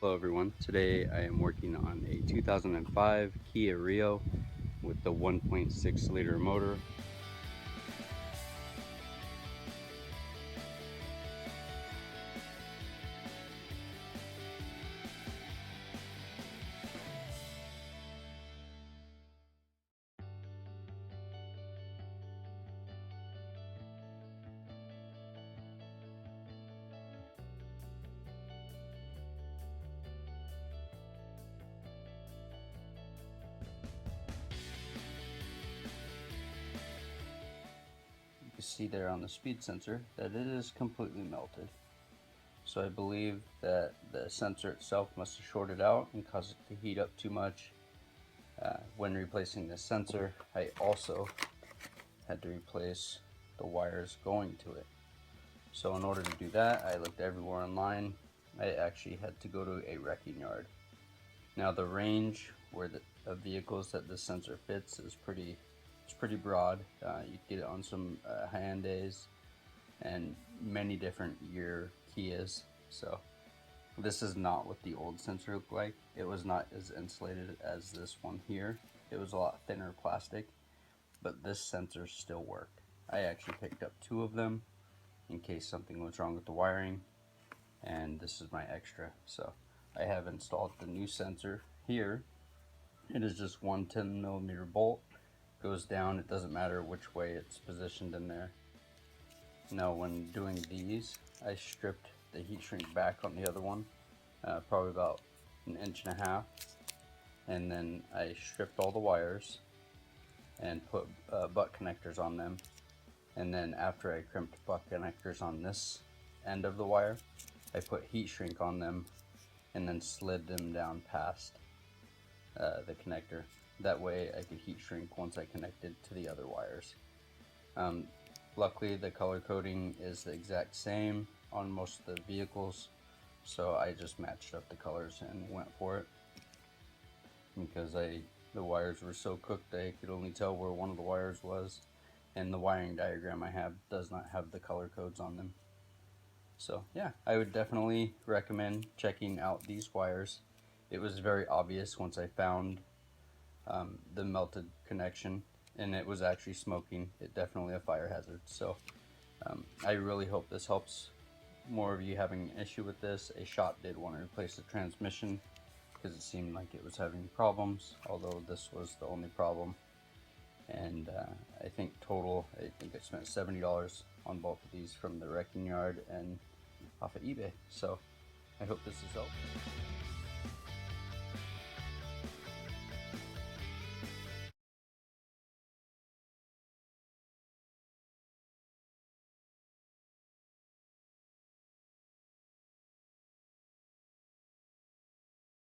Hello everyone, today I am working on a 2005 Kia Rio with the 1.6 liter motor. You can see there on the speed sensor that it is completely melted. So I believe that the sensor itself must have shorted out and caused it to heat up too much. When replacing this sensor, I also had to replace the wires going to it. So in order to do that, I looked everywhere online. I actually had to go to a wrecking yard. Now the range of vehicles that this sensor fits is pretty broad. You get it on some Hyundais and many different year Kias. So this is not what the old sensor looked like. It was not as insulated as this one here. It was a lot thinner plastic, but this sensor still worked. I actually picked up 2 of them in case something was wrong with the wiring, and this is my extra. So I have installed the new sensor here. It is just one 10mm bolt, goes down. It doesn't matter which way it's positioned in there. Now when doing these, I stripped the heat shrink back on the other one, probably about 1.5 inches, and then I stripped all the wires and put butt connectors on them. And then after I crimped butt connectors on this end of the wire, I put heat shrink on them and then slid them down past the connector. That way I could heat shrink once I connected to the other wires. Luckily the color coding is the exact same on most of the vehicles, so I just matched up the colors and went for it. Because the wires were so cooked I could only tell where one of the wires was, and the wiring diagram I have does not have the color codes on them. So yeah, I would definitely recommend checking out these wires. It was very obvious once I found the melted connection, and it was actually smoking. It definitely a fire hazard. So I really hope this helps more of you having an issue with this. A shop did want to replace the transmission because it seemed like it was having problems, although this was the only problem. And I think I spent $70 on both of these from the wrecking yard and off of eBay. So I hope this is helpful.